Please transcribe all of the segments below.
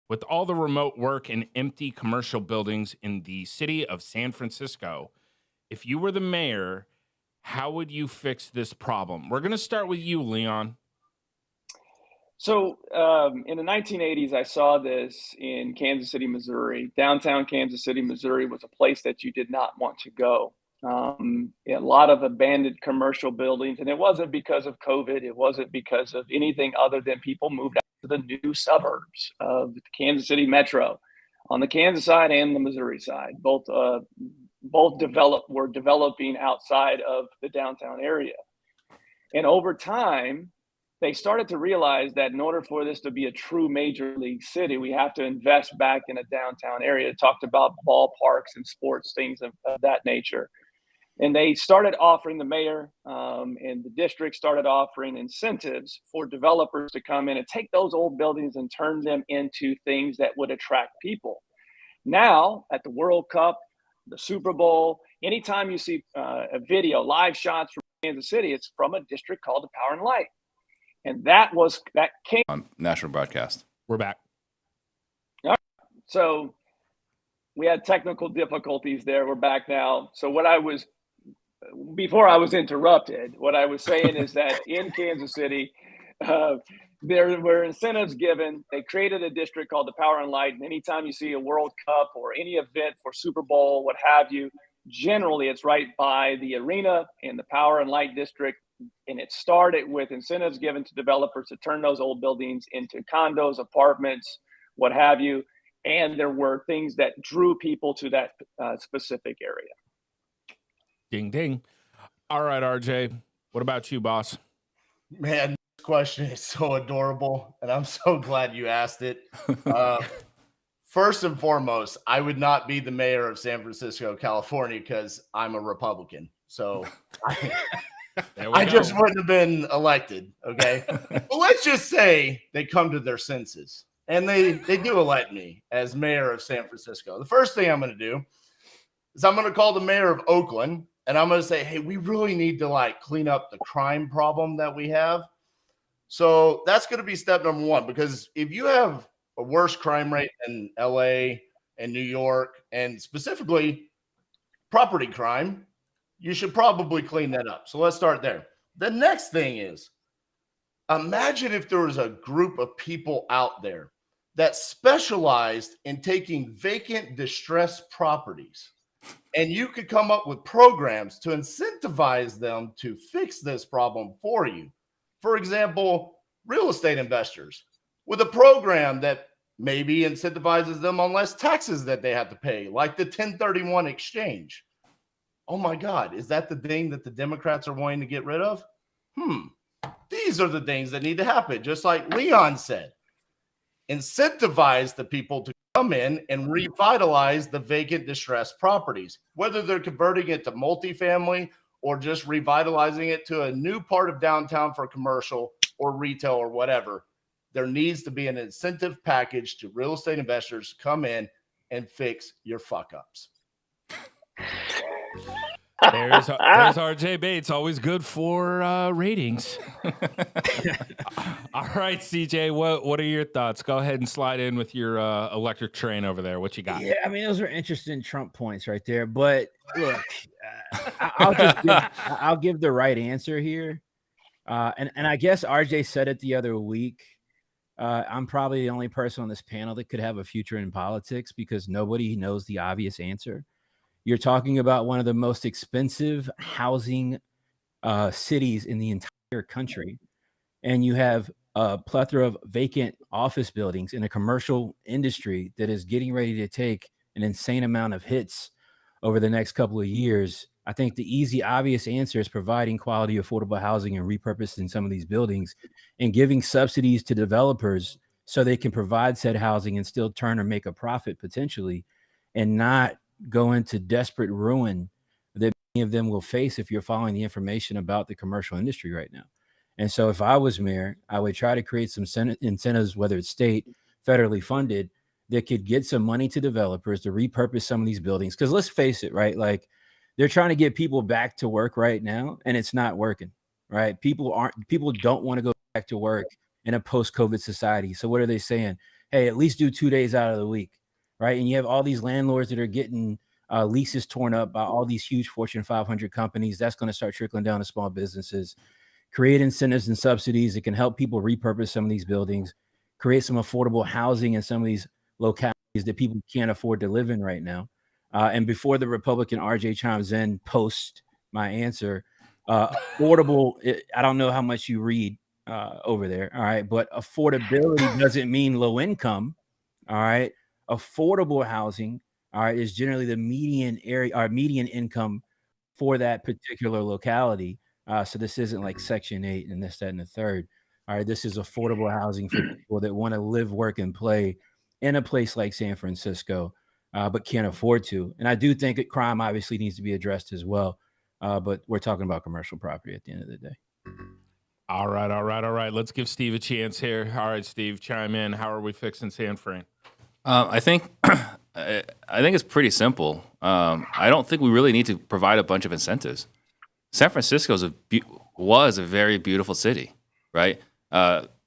With all the remote work and empty commercial buildings in the city of San Francisco, if you were the mayor, how would you fix this problem? We're going to start with you, Leon. So in the 1980s, I saw this in Kansas City, Missouri. Downtown Kansas City, Missouri was a place that you did not want to go. A lot of abandoned commercial buildings, and it wasn't because of COVID. It wasn't because of anything other than people moved out to the new suburbs of the Kansas City metro, on the Kansas side and the Missouri side. Both were developing outside of the downtown area, and over time, they started to realize that in order for this to be a true major league city, we have to invest back in a downtown area. It talked about ballparks and sports, things of that nature. And they started offering, the mayor and the district started offering incentives for developers to come in and take those old buildings and turn them into things that would attract people. Now, at the World Cup, the Super Bowl, anytime you see a video, live shots from Kansas City, it's from a district called the Power and Light. And that came on national broadcast. We're back. All right. So we had technical difficulties there. We're back now. So before I was interrupted, what I was saying is that in Kansas City, there were incentives given. They created a district called the Power and Light. And anytime you see a World Cup or any event for Super Bowl, what have you, generally it's right by the arena in the Power and Light district. And it started with incentives given to developers to turn those old buildings into condos, apartments, what have you. And there were things that drew people to that specific area. Ding, ding. All right, RJ, what about you, boss? Man, this question is so adorable, and I'm so glad you asked it. First and foremost, I would not be the mayor of San Francisco, California, because I'm a Republican. So I just wouldn't have been elected, okay? But let's just say they come to their senses, and they do elect me as mayor of San Francisco. The first thing I'm going to do is I'm going to call the mayor of Oakland, and I'm going to say, hey, we really need to clean up the crime problem that we have. So that's going to be step number one, because if you have a worse crime rate in LA and New York, and specifically property crime, you should probably clean that up. So let's start there. The next thing is, imagine if there was a group of people out there that specialized in taking vacant, distressed properties, and you could come up with programs to incentivize them to fix this problem for you. For example, real estate investors with a program that maybe incentivizes them on less taxes that they have to pay, like the 1031 exchange. Oh my God, is that the thing that the Democrats are wanting to get rid of? These are the things that need to happen. Just like Leon said, incentivize the people to come in and revitalize the vacant, distressed properties, whether they're converting it to multifamily or just revitalizing it to a new part of downtown for commercial or retail or whatever. There needs to be an incentive package to real estate investors to come in and fix your fuck ups. There's RJ Bates, always good for ratings. All right, CJ, what are your thoughts? Go ahead and slide in with your electric train over there. What you got? Yeah, I mean, those are interesting Trump points right there. But look, I'll give the right answer here. And I guess RJ said it the other week. I'm probably the only person on this panel that could have a future in politics because nobody knows the obvious answer. You're talking about one of the most expensive housing cities in the entire country. And you have a plethora of vacant office buildings in a commercial industry that is getting ready to take an insane amount of hits over the next couple of years. I think the easy, obvious answer is providing quality, affordable housing and repurposing some of these buildings and giving subsidies to developers so they can provide said housing and still turn or make a profit potentially, and not go into desperate ruin that many of them will face if you're following the information about the commercial industry right now. And so if I was mayor, I would try to create some incentives, whether it's state, federally funded, that could get some money to developers to repurpose some of these buildings. Because let's face it, right? Like, they're trying to get people back to work right now, and it's not working, right? People don't want to go back to work in a post-COVID society. So what are they saying? hey, at least do 2 days out of the week, right? And you have all these landlords that are getting leases torn up by all these huge Fortune 500 companies. That's going to start trickling down to small businesses. Create incentives and subsidies that can help people repurpose some of these buildings, create some affordable housing in some of these localities that people can't afford to live in right now. And before the Republican RJ chimes in post my answer, affordable, I don't know how much you read over there, all right, but affordability doesn't mean low income, all right? Affordable housing, all right, is generally the median area or median income for that particular locality. So this isn't like Section 8 and this, that, and the third. All right, this is affordable housing for people that want to live, work, and play in a place like San Francisco, but can't afford to. And I do think that crime obviously needs to be addressed as well, but we're talking about commercial property at the end of the day. All right. Let's give Steve a chance here. All right, Steve, chime in. How are we fixing San Fran? I think it's pretty simple. I don't think we really need to provide a bunch of incentives. San Francisco was a very beautiful city, right?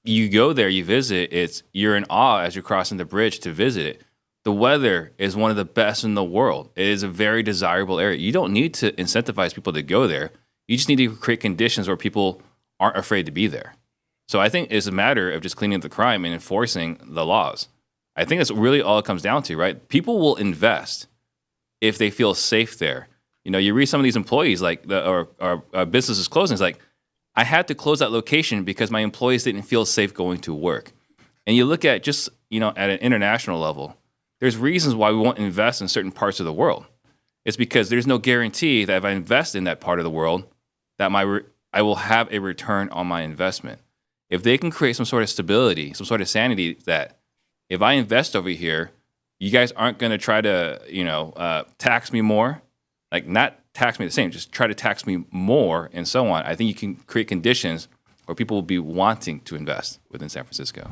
You go there, you visit, you're in awe as you're crossing the bridge to visit it. The weather is one of the best in the world. It is a very desirable area. You don't need to incentivize people to go there. You just need to create conditions where people aren't afraid to be there. So I think it's a matter of just cleaning up the crime and enforcing the laws. I think that's really all it comes down to, right? People will invest if they feel safe there. You know, you read some of these employees, like businesses closing. It's like, I had to close that location because my employees didn't feel safe going to work. And you look at just, at an international level, there's reasons why we won't invest in certain parts of the world. It's because there's no guarantee that if I invest in that part of the world, that I will have a return on my investment. If they can create some sort of stability, some sort of sanity, that if I invest over here, you guys aren't going to try to, tax me more. Like, not tax me the same, just try to tax me more and so on. I think you can create conditions where people will be wanting to invest within San Francisco.